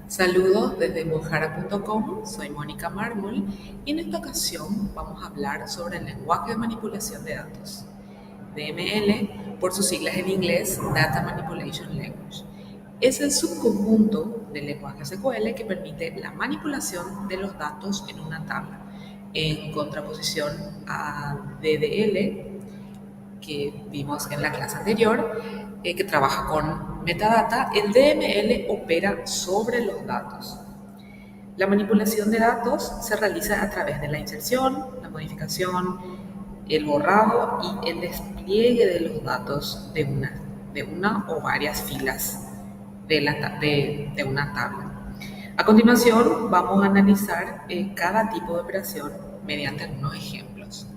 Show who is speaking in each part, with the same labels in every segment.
Speaker 1: Saludos desde mojara.com, soy Mónica Mármol y en esta ocasión vamos a hablar sobre el lenguaje de manipulación de datos, DML por sus siglas en inglés, Data Manipulation Language. Es el subconjunto del lenguaje SQL que permite la manipulación de los datos en una tabla, en contraposición a DDL, que vimos en la clase anterior, que trabaja con metadata. El DML opera sobre los datos. La manipulación de datos se realiza a través de la inserción, la modificación, el borrado y el despliegue de los datos de una o varias filas de una tabla. A continuación, vamos a analizar cada tipo de operación mediante algunos ejemplos.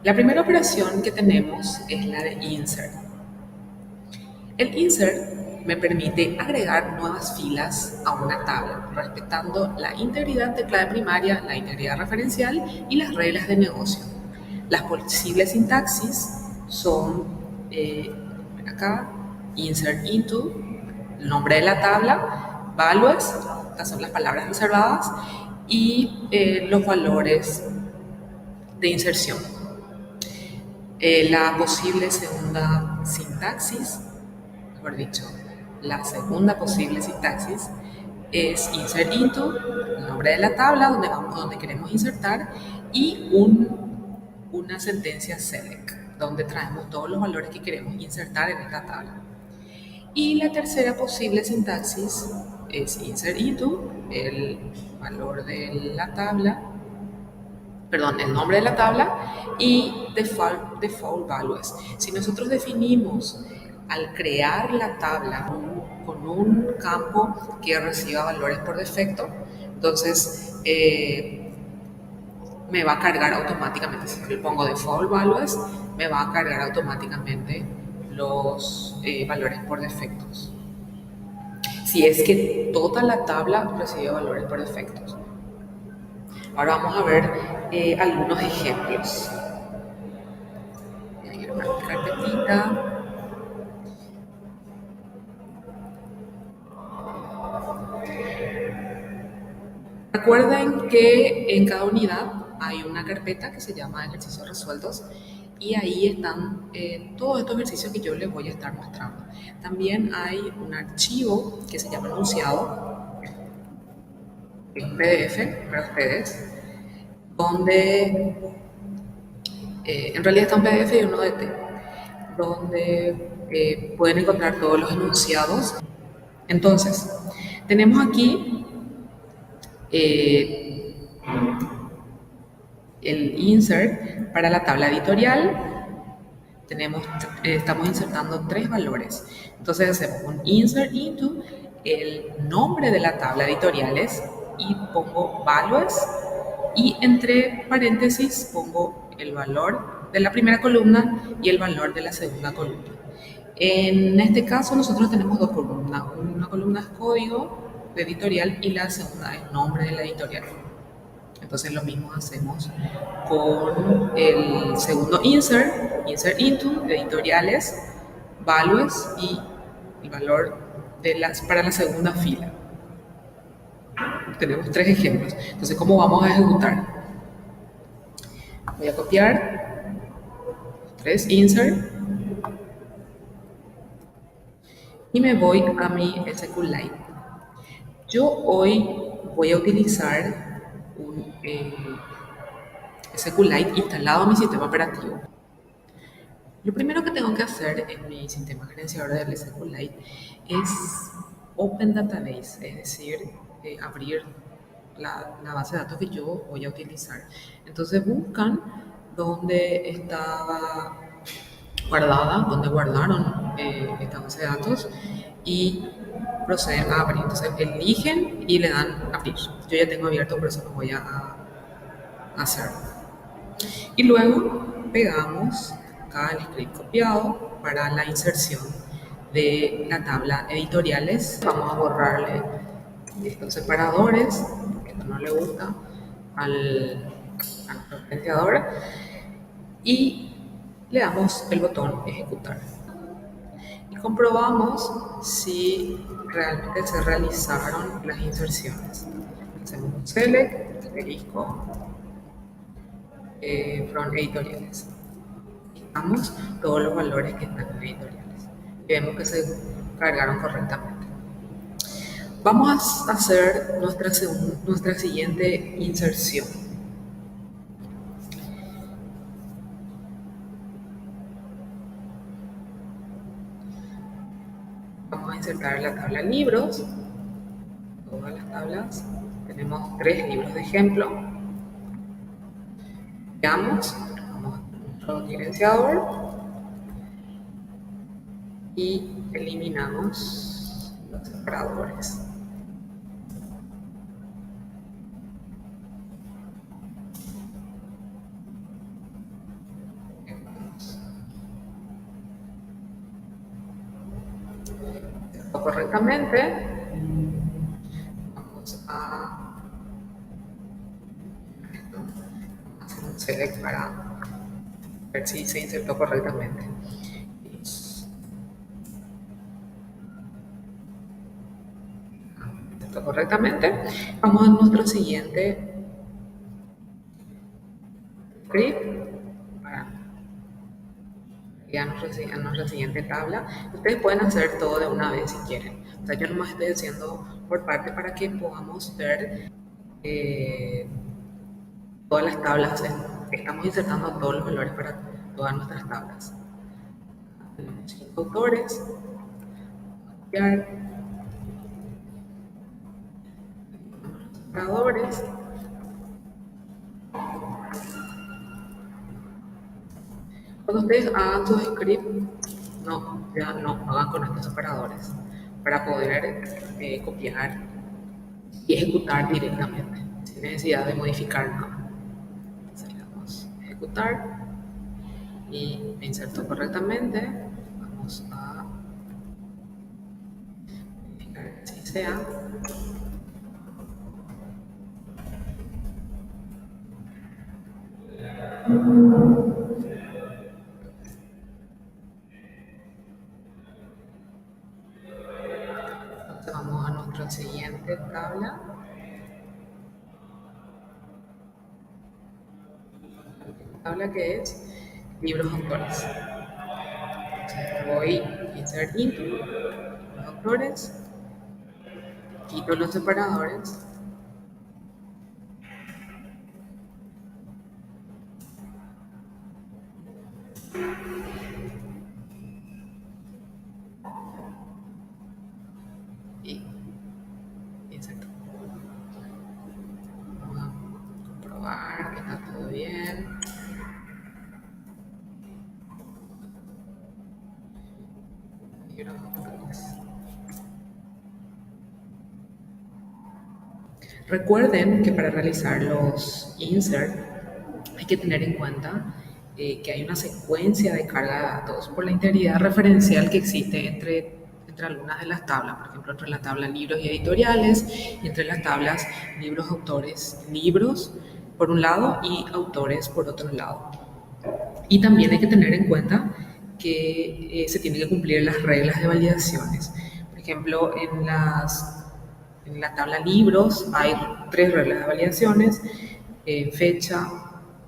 Speaker 1: La primera operación que tenemos es la de insert. El insert me permite agregar nuevas filas a una tabla, respetando la integridad de clave primaria, la integridad referencial y las reglas de negocio. Las posibles sintaxis son, acá, insert into, el nombre de la tabla, values, estas son las palabras reservadas, y los valores de inserción. La posible segunda sintaxis, mejor dicho, la segunda posible sintaxis es insert into, el nombre de la tabla donde queremos insertar, y una sentencia select, donde traemos todos los valores que queremos insertar en esta tabla. Y la tercera posible sintaxis es insert into, el valor de la tabla, el nombre de la tabla, y default values. Si nosotros definimos al crear la tabla con un campo que reciba valores por defecto, entonces me va a cargar automáticamente, si le pongo default values, me va a cargar automáticamente los valores por defectos. Si es que toda la tabla recibe valores por defectos. Ahora vamos a ver algunos ejemplos. Voy a ir a una carpetita. Recuerden que en cada unidad hay una carpeta que se llama ejercicios resueltos y ahí están todos estos ejercicios que yo les voy a estar mostrando. También hay un archivo que se llama enunciado, en PDF para ustedes, donde en realidad está un PDF y uno de T, donde pueden encontrar todos los enunciados. Entonces, tenemos aquí el insert para la tabla editorial. Estamos insertando 3 valores. Entonces hacemos un insert into el nombre de la tabla editoriales y pongo values, y entre paréntesis pongo el valor de la primera columna y el valor de la segunda columna. En este caso nosotros tenemos dos columnas. Una columna es código de editorial y la segunda es nombre de la editorial. Entonces lo mismo hacemos con el segundo insert into, editoriales, values y el valor para la segunda fila. Tenemos 3 ejemplos. Entonces, ¿cómo vamos a ejecutar? Voy a copiar 3 insert y me voy a mi SQLite. Yo hoy voy a utilizar un SQLite instalado en mi sistema operativo. Lo primero que tengo que hacer en mi sistema gerenciador del SQLite es Open Database, es decir, abrir la base de datos que yo voy a utilizar. Entonces buscan dónde estaba guardada, dónde guardaron esta base de datos y proceden a abrir. Entonces eligen y le dan abrir. Yo ya tengo abierto, por eso no voy a hacer. Y luego pegamos acá el script copiado para la inserción de la tabla editoriales. Vamos a borrarle estos separadores, porque esto no le gusta a nuestro gerenciador, y le damos el botón ejecutar. Y comprobamos si realmente se realizaron las inserciones. Hacemos un select, asterisco, from editoriales. Fijamos todos los valores que están en editoriales y vemos que se cargaron correctamente. Vamos a hacer nuestra siguiente inserción. Vamos a insertar la tabla libros, todas las tablas. Tenemos 3 libros de ejemplo. Vamos a nuestro diferenciador y eliminamos los separadores. Correctamente, vamos a hacer un select para ver si se insertó correctamente. Insertó correctamente. Vamos a nuestro siguiente script para a nuestra siguiente tabla. Ustedes pueden hacer todo de una vez si quieren. O sea, yo nomás estoy haciendo por parte para que podamos ver todas las tablas. Estamos insertando todos los valores para todas nuestras tablas. Tenemos 5 autores. Copiar. Separadores. Cuando ustedes hagan su script, ya no hagan con estos separadores para poder copiar y ejecutar directamente sin necesidad de modificar nada. Entonces le damos a ejecutar y me inserto correctamente. Vamos a verificar que así sea. Entonces vamos a nuestra siguiente tabla. Tabla que es libros autores. Entonces voy a insert into los autores, quito los separadores y inserto. Vamos a comprobar que está todo bien. Libros autores. Recuerden que para realizar los insert hay que tener en cuenta que hay una secuencia de carga de datos por la integridad referencial que existe entre algunas de las tablas, por ejemplo, entre la tabla libros y editoriales, y entre las tablas libros, autores, libros por un lado y autores por otro lado. Y también hay que tener en cuenta que se tienen que cumplir las reglas de validaciones. Por ejemplo, en la tabla libros hay 3 reglas de validaciones: fecha,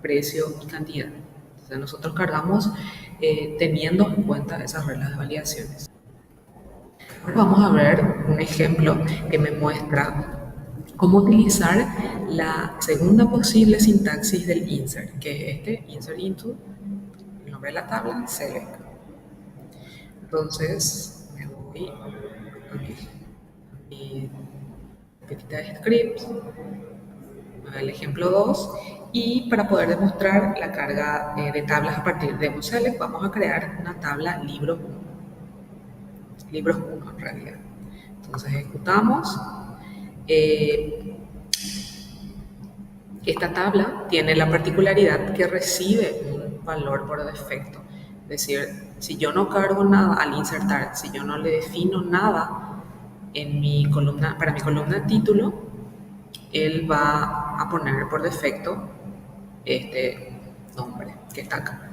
Speaker 1: precio y cantidad. Entonces nosotros cargamos teniendo en cuenta esas reglas de validaciones. Ahora vamos a ver un ejemplo que me muestra cómo utilizar la segunda posible sintaxis del insert, que es este, insert into, el nombre de la tabla, select. Entonces me voy a mi carpetita de scripts, el ejemplo 2, y para poder demostrar la carga de tablas a partir de un select, vamos a crear una tabla libros 1. Libros 1 en realidad. Entonces ejecutamos. Esta tabla tiene la particularidad que recibe un valor por defecto. Es decir, si yo no cargo nada al insertar, si yo no le defino nada en mi columna, para mi columna título, él va a poner por defecto este nombre que está acá,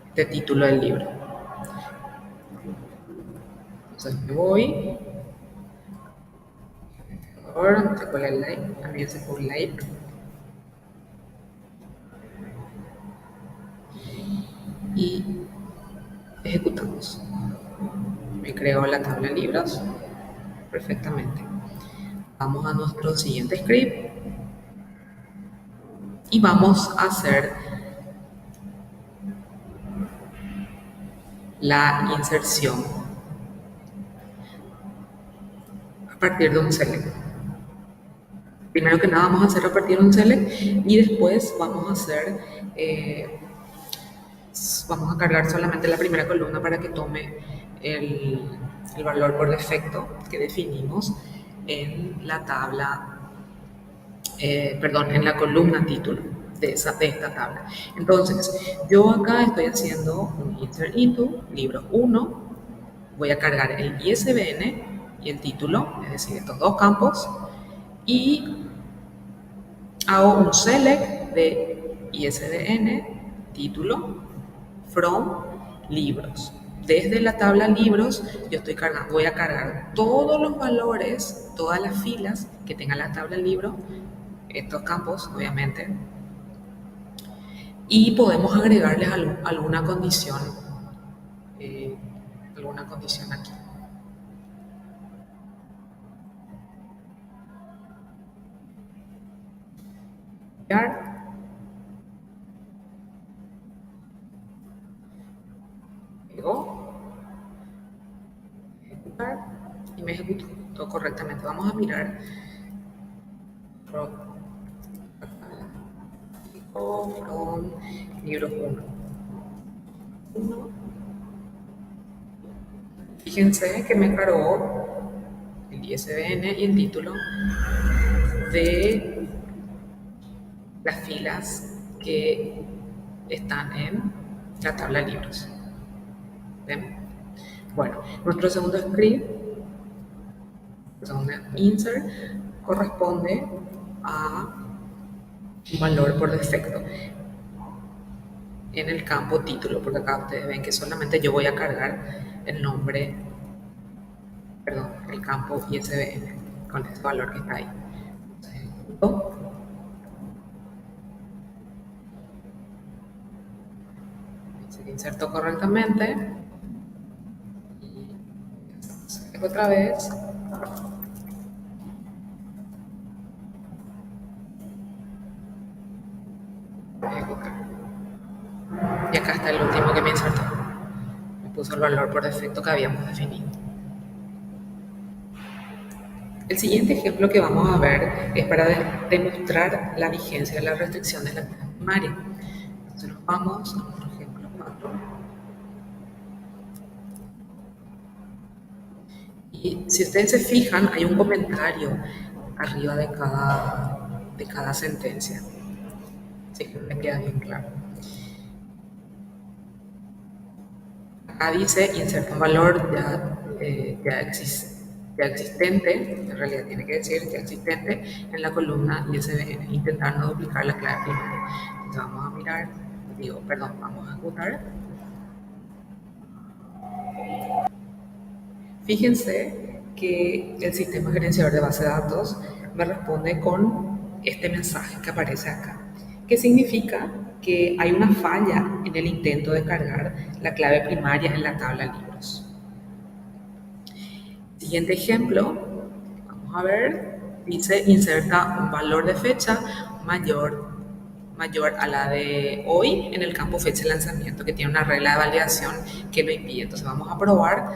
Speaker 1: este título del libro. Entonces me voy, ahora tengo la live, también se pone live y ejecutamos. Me creo la tabla de libros perfectamente. Vamos a nuestro siguiente script y vamos a hacer la inserción a partir de un select. Primero que nada vamos a hacer a partir de un select y después vamos a hacer, vamos a cargar solamente la primera columna para que tome el valor por defecto que definimos en la tabla, perdón, en la columna título de esta tabla. Entonces, yo acá estoy haciendo un insert into, libro 1, voy a cargar el ISBN y el título, es decir, estos dos campos, y hago un select de ISBN, título, from, libros. Desde la tabla libros, yo estoy cargando, voy a cargar todos los valores, todas las filas que tenga la tabla libro, estos campos, obviamente, y podemos agregarles alguna condición aquí. Luego, ejecutar y me ejecutó correctamente. Vamos a mirar from libro 1. Fíjense que me cargó el ISBN y el título de las filas que están en la tabla de libros. ¿Ven? Bueno, nuestro segundo script, segundo insert, corresponde a un valor por defecto en el campo título, porque acá ustedes ven que solamente yo voy a cargar el nombre, perdón, el campo ISBN con este valor que está ahí. Se insertó correctamente y otra vez ejecutar. Y acá está el último que me insertó. Me puso el valor por defecto que habíamos definido. El siguiente ejemplo que vamos a ver es para demostrar la vigencia de la restricción de la primaria. Entonces nos vamos a nuestro ejemplo 4. Y si ustedes se fijan, hay un comentario arriba de cada sentencia. Así que me queda bien claro. Acá dice inserta un valor ya existente, en realidad tiene que decir ya existente en la columna ISBN, intentar no duplicar la clave primaria. Entonces vamos a mirar, vamos a ejecutar. Fíjense que el sistema gerenciador de base de datos me responde con este mensaje que aparece acá, que significa que hay una falla en el intento de cargar la clave primaria en la tabla libros. Siguiente ejemplo, vamos a ver, dice inserta un valor de fecha mayor a la de hoy en el campo fecha de lanzamiento, que tiene una regla de validación que lo impide. Entonces vamos a probar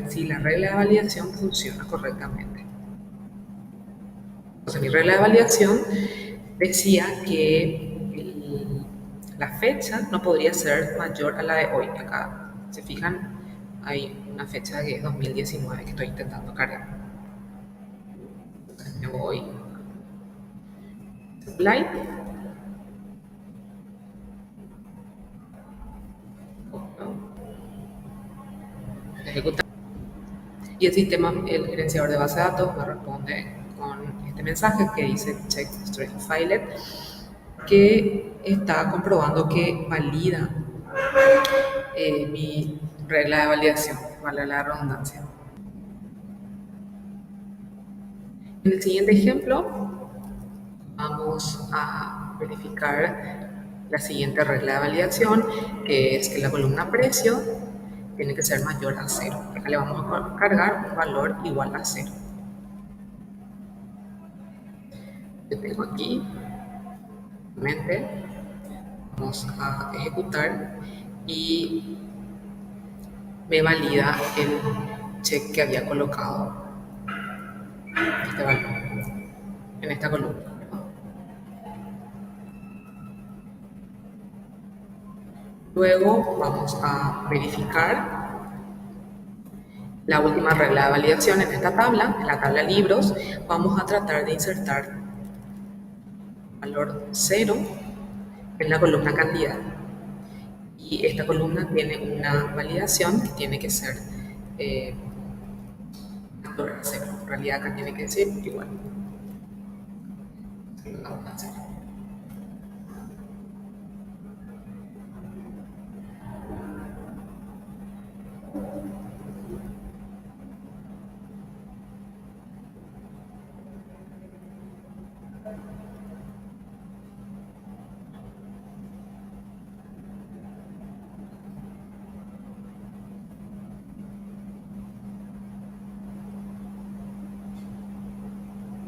Speaker 1: si la regla de validación funciona correctamente. Entonces mi regla de validación decía que la fecha no podría ser mayor a la de hoy. Acá, se fijan, hay una fecha que es 2019 que estoy intentando cargar. Entonces me voy slide, ejecutar, y el sistema, el gerenciador de base de datos me responde con este mensaje que dice check string file, que está comprobando que valida mi regla de validación, vale la redundancia. En el siguiente ejemplo vamos a verificar la siguiente regla de validación, que es que la columna precio tiene que ser mayor a 0. Acá le vamos a cargar un valor igual a 0. Yo tengo aquí, nuevamente, vamos a ejecutar y me valida el check que había colocado este valor en esta columna. Luego vamos a verificar la última regla de validación en esta tabla, en la tabla libros. Vamos a tratar de insertar valor 0 en la columna cantidad. Y esta columna tiene una validación que tiene que ser mayor a 0. En realidad acá tiene que ser igual. Vamos a hacer.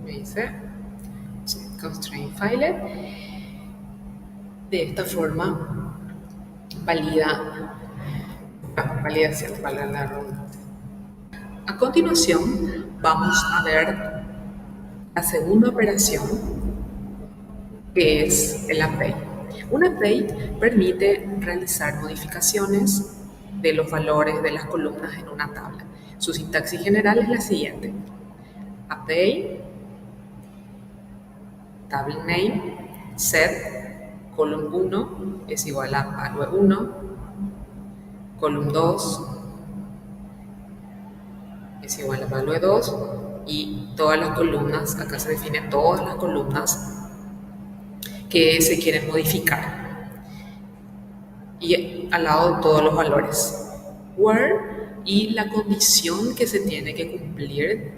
Speaker 1: Me dice constraint file. De esta forma validación, valga la redundancia. A continuación vamos a ver la segunda operación, que es el update. Un update permite realizar modificaciones de los valores de las columnas en una tabla. Su sintaxis general es la siguiente: update, table name, set, column 1 es igual a value 1, column 2 es igual a value 2, y todas las columnas, acá se definen todas las columnas que se quieren modificar. Y al lado todos los valores. Where y la condición que se tiene que cumplir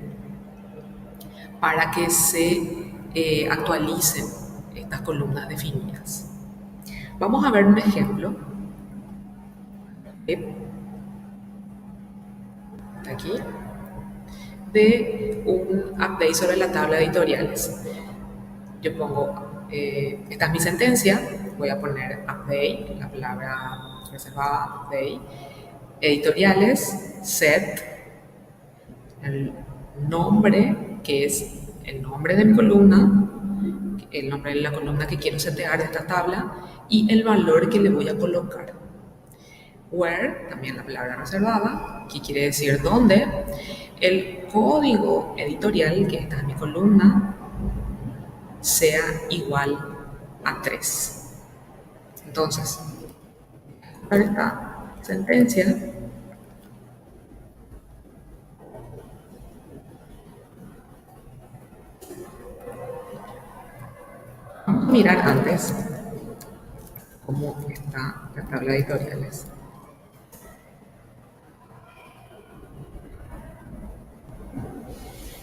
Speaker 1: para que se actualicen estas columnas definidas. Vamos a ver un ejemplo. Aquí de un update sobre la tabla de editoriales. Yo pongo, esta es mi sentencia, voy a poner update, la palabra reservada, update, editoriales, set, el nombre, que es el nombre de mi columna, el nombre de la columna que quiero setear de esta tabla, y el valor que le voy a colocar. Where, también la palabra reservada, que quiere decir dónde, el código editorial que está en mi columna sea igual a 3. Entonces, para esta sentencia, vamos a mirar antes cómo está la tabla de editoriales.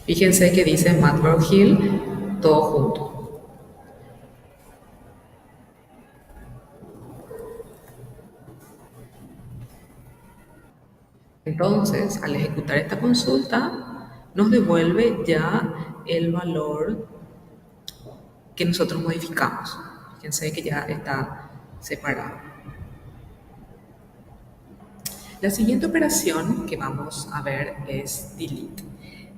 Speaker 1: Fíjense que dice McGraw Hill todo junto. Entonces, al ejecutar esta consulta, nos devuelve ya el valor que nosotros modificamos. Fíjense que ya está separado. La siguiente operación que vamos a ver es delete.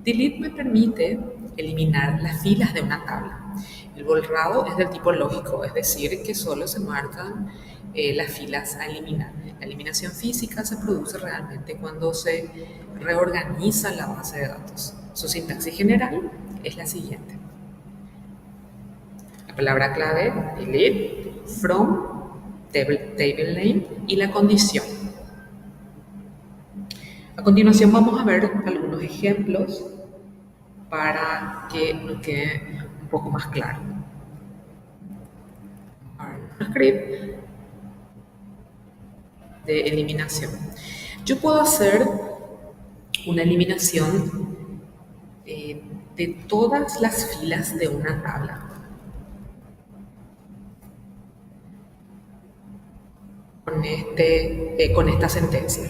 Speaker 1: Delete me permite eliminar las filas de una tabla. El borrado es del tipo lógico, es decir, que solo se marcan las filas a eliminar. La eliminación física se produce realmente cuando se reorganiza la base de datos. Su sintaxis general es la siguiente: la palabra clave, delete, from, table name y la condición. A continuación vamos a ver algunos ejemplos para que nos quede un poco más claro. Un script de eliminación. Yo puedo hacer una eliminación de todas las filas de una tabla con esta sentencia.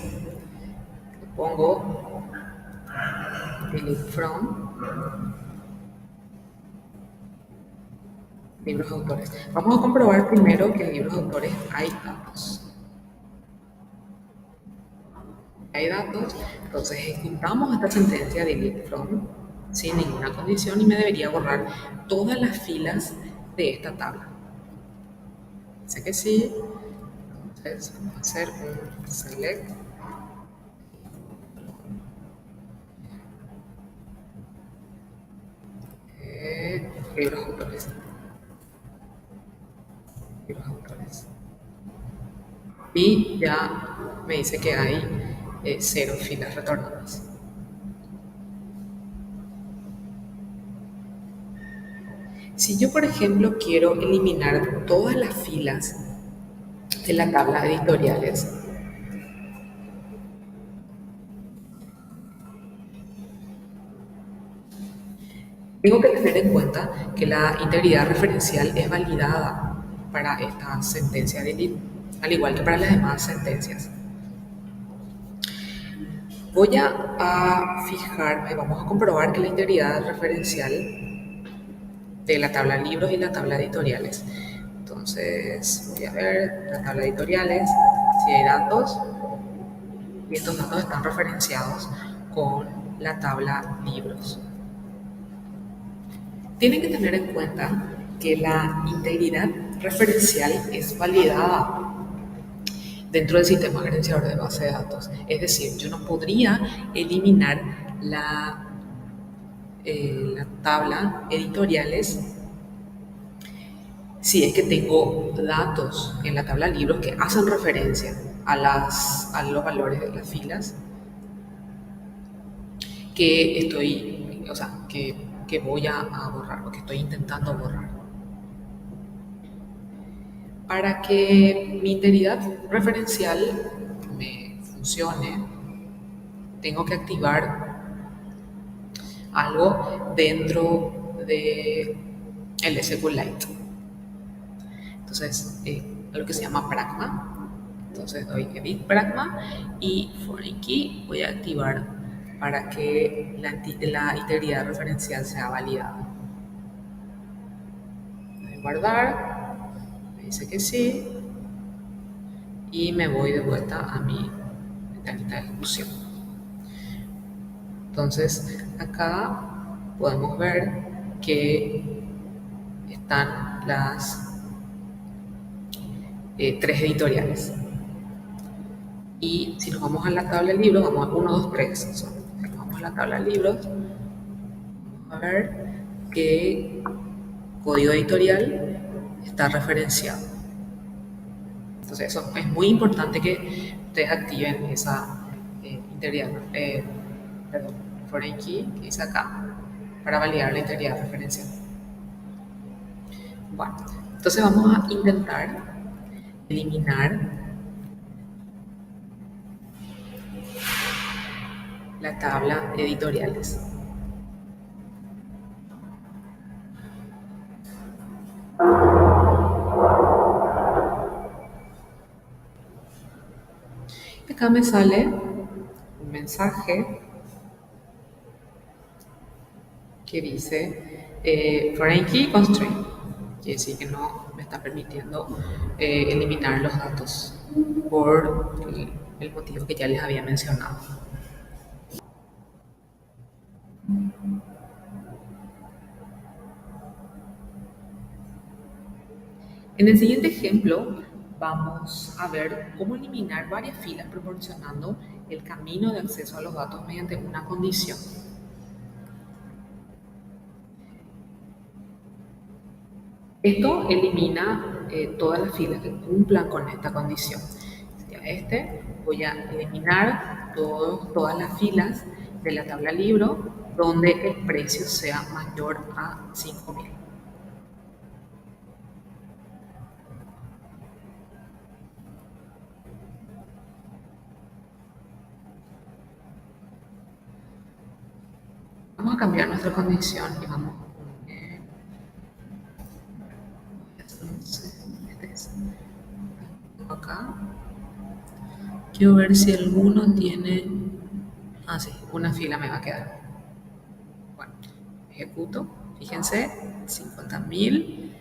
Speaker 1: Pongo delete from libros de autores. Vamos a comprobar primero que en libros de autores hay datos. Hay datos, entonces ejecutamos esta sentencia delete from sin ninguna condición y me debería borrar todas las filas de esta tabla. Dice que sí, entonces vamos a hacer un select libros autores. Libros autores. Y ya me dice que hay 0 filas retornadas. Si yo, por ejemplo, quiero eliminar todas las filas de la tabla de editoriales, tengo que tener en cuenta que la integridad referencial es validada para esta sentencia de delete, al igual que para las demás sentencias. Voy a fijarme, vamos a comprobar que la integridad referencial de la tabla libros y la tabla editoriales. Entonces, voy a ver la tabla editoriales, si hay datos, y estos datos están referenciados con la tabla libros. Tienen que tener en cuenta que la integridad referencial es validada dentro del sistema gerenciador de base de datos. Es decir, yo no podría eliminar la tabla editoriales si es que tengo datos en la tabla libros que hacen referencia a los valores de las filas que estoy, o sea, que voy a borrar o que estoy intentando borrar. Para que mi integridad referencial me funcione, tengo que activar algo dentro de el SQLite. Entonces, algo que se llama pragma. Entonces doy edit pragma y foreign key voy a activar para que la integridad referencial sea validada. Voy a guardar, me dice que sí y me voy de vuelta a mi ventanita de ejecución. Entonces, acá podemos ver que están las 3 editoriales. Y si nos vamos a la tabla de libros, vamos a 1, 2, 3. Si nos vamos a la tabla de libros, vamos a ver que código editorial está referenciado. Entonces, eso es muy importante que ustedes activen esa integridad, perdón, foreign key que dice acá, para validar la integridad referencial. Bueno, entonces vamos a intentar eliminar la tabla de editoriales. Acá me sale un mensaje que dice foreign key constraint, quiere decir que no me está permitiendo eliminar los datos por el motivo que ya les había mencionado. En el siguiente ejemplo vamos a ver cómo eliminar varias filas proporcionando el camino de acceso a los datos mediante una condición. Esto elimina todas las filas que cumplan con esta condición. Voy a eliminar todas las filas de la tabla libro donde el precio sea mayor a 5.000. Vamos cambiar nuestra condición y vamos a poner, no sé, este es acá. Quiero ver si alguno tiene, sí, una fila me va a quedar. Bueno, ejecuto, fíjense, 50.000,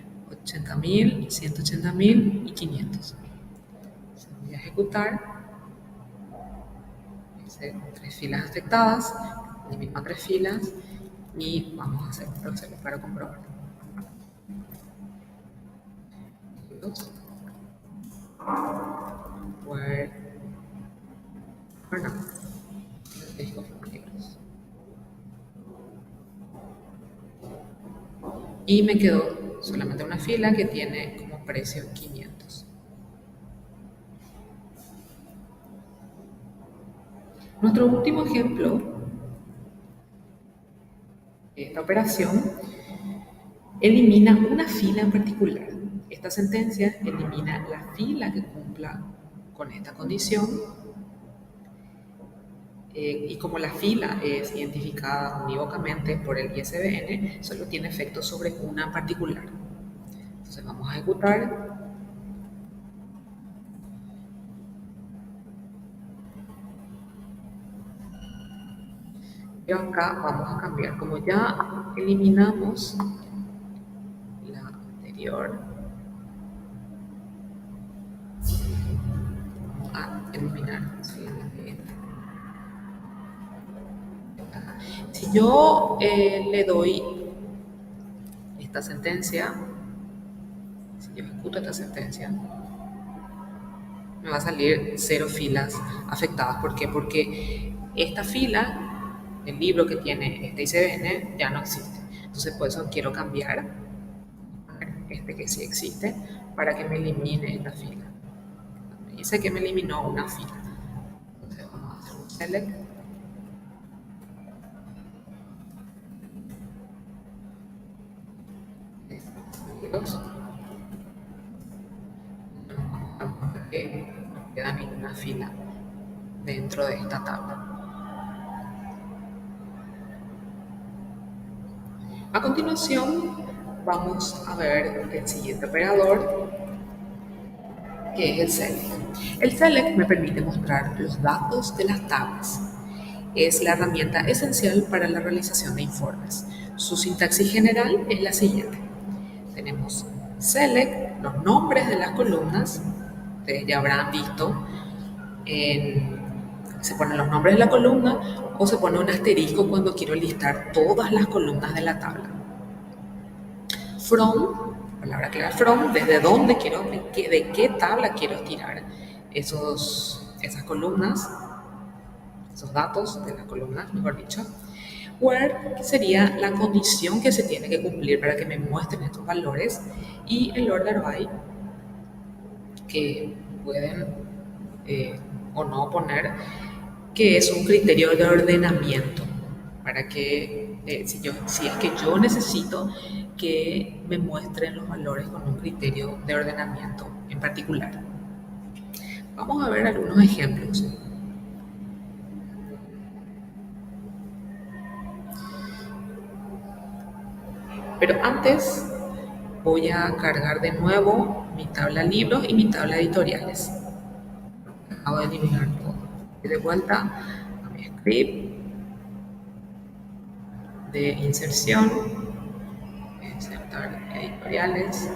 Speaker 1: 80.000, 180.000 y 500. Voy a ejecutar. Tres filas afectadas, las mismas tres filas, y vamos a hacer para comprobar. Where no, y me quedó solamente una fila que tiene como precio 500. Nuestro último ejemplo, esta operación elimina una fila en particular. Esta sentencia elimina la fila que cumpla con esta condición, y como la fila es identificada unívocamente por el ISBN, solo tiene efecto sobre una en particular. Entonces vamos a ejecutar. Y acá vamos a cambiar. Como ya eliminamos la anterior, vamos a eliminar solamente esta. Si yo le doy esta sentencia, si yo ejecuto esta sentencia, me va a salir 0 filas afectadas. ¿Por qué? Porque esta fila, el libro que tiene este ISBN, ya no existe. Entonces, por eso quiero cambiar este que sí existe para que me elimine esta fila. Me dice que me eliminó una fila. Entonces, vamos a hacer un select. Que no queda ninguna fila dentro de esta tabla. A continuación, vamos a ver el siguiente operador, que es el select. El select me permite mostrar los datos de las tablas. Es la herramienta esencial para la realización de informes. Su sintaxis general es la siguiente. Tenemos select, los nombres de las columnas. Ustedes ya habrán visto, se ponen los nombres de la columna o se pone un asterisco cuando quiero listar todas las columnas de la tabla. From, palabra clave from, desde dónde quiero, de qué tabla quiero estirar esas columnas, esos datos de las columnas, mejor dicho. Where, que sería la condición que se tiene que cumplir para que me muestren estos valores, y el order by, que pueden o no poner, que es un criterio de ordenamiento para que si es que yo necesito que me muestren los valores con un criterio de ordenamiento en particular. Vamos a ver algunos ejemplos. Pero antes voy a cargar de nuevo mi tabla libros y mi tabla editoriales. Acabo de eliminar todo. Y de vuelta a mi script de inserción, insertar editoriales.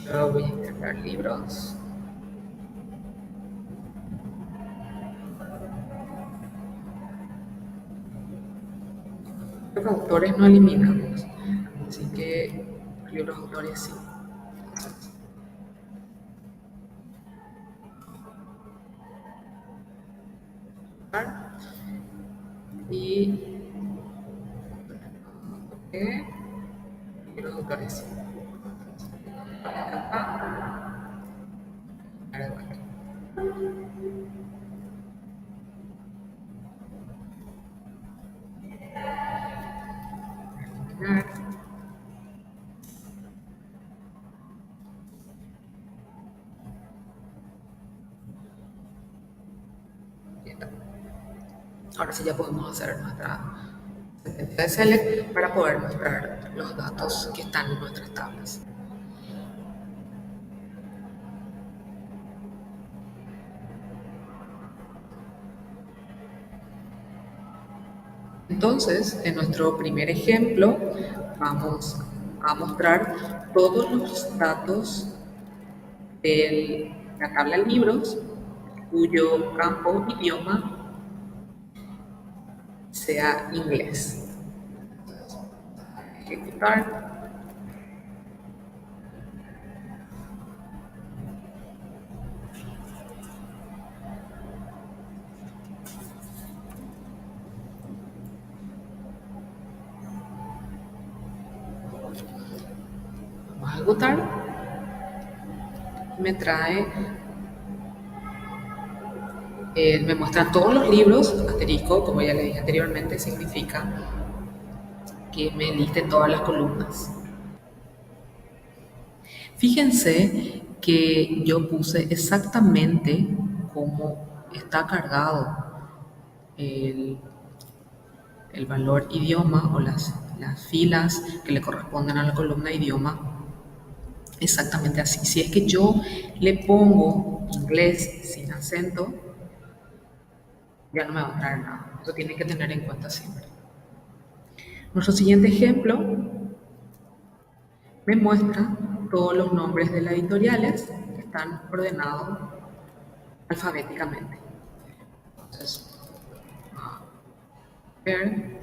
Speaker 1: Luego voy a insertar libros. Los autores no eliminamos, así que libros autores sí. Y libros autores sí. terminar. Ya está. Ahora sí ya podemos hacer nuestra secuencia de select para poder mostrar los datos que están en nuestras tablas. Entonces, en nuestro primer ejemplo, vamos a mostrar todos los datos de la tabla libros cuyo campo idioma sea inglés. Ejecutar. Vamos a ejecutar. Me trae, me muestra todos los libros. Asterisco, como ya le dije anteriormente, significa que me liste todas las columnas. Fíjense que yo puse exactamente cómo está cargado el, el valor idioma o las filas que le corresponden a la columna idioma, exactamente así. Si es que yo le pongo inglés sin acento, ya no me va a traer nada. Eso tiene que tener en cuenta siempre. Nuestro siguiente ejemplo me muestra todos los nombres de las editoriales que están ordenados alfabéticamente. Entonces, ver,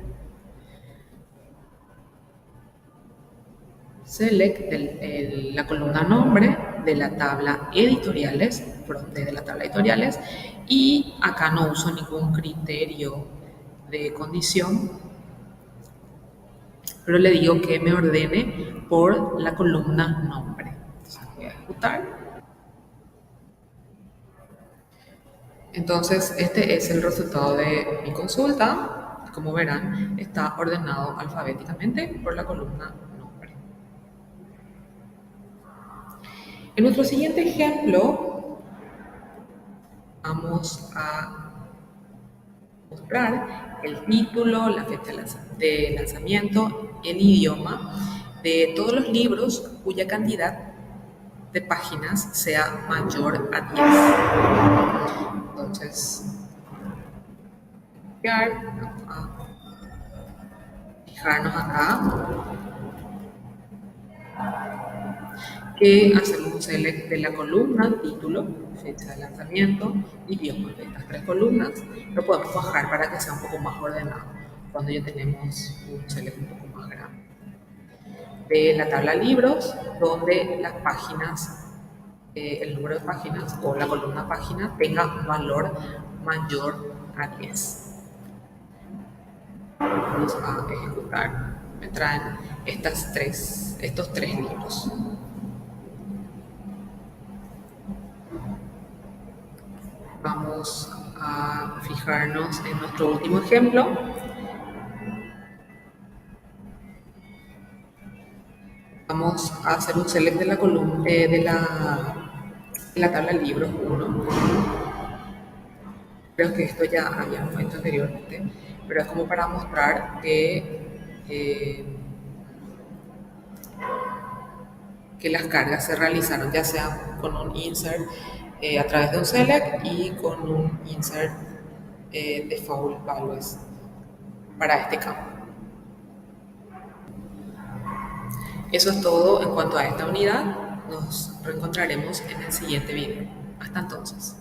Speaker 1: select la columna nombre de la tabla editoriales, de la tabla editoriales, y acá no uso ningún criterio de condición, pero le digo que me ordene por la columna nombre. Entonces voy a ejecutar. Entonces, este es el resultado de mi consulta. Como verán, está ordenado alfabéticamente por la columna nombre. En nuestro siguiente ejemplo, vamos a mostrar el título, la fecha de lanzamiento, el idioma de todos los libros cuya cantidad de páginas sea mayor a 10. Entonces, vamos a fijarnos acá que hacemos un select de la columna título, fecha de lanzamiento, idioma de estas tres columnas. Lo podemos bajar para que sea un poco más ordenado cuando ya tenemos un select un poco más grande. De la tabla libros, donde las páginas, el número de páginas o la columna página tenga un valor mayor a 10. Vamos a ejecutar. Me traen estos tres libros. Vamos a fijarnos en nuestro último ejemplo. Vamos a hacer un select de la columna de la tabla libros 1. Creo que esto ya habíamos hecho anteriormente, pero es como para mostrar que las cargas se realizaron ya sea con un insert a través de un select y con un insert default values para este campo. Eso es todo en cuanto a esta unidad. Nos reencontraremos en el siguiente video. Hasta entonces.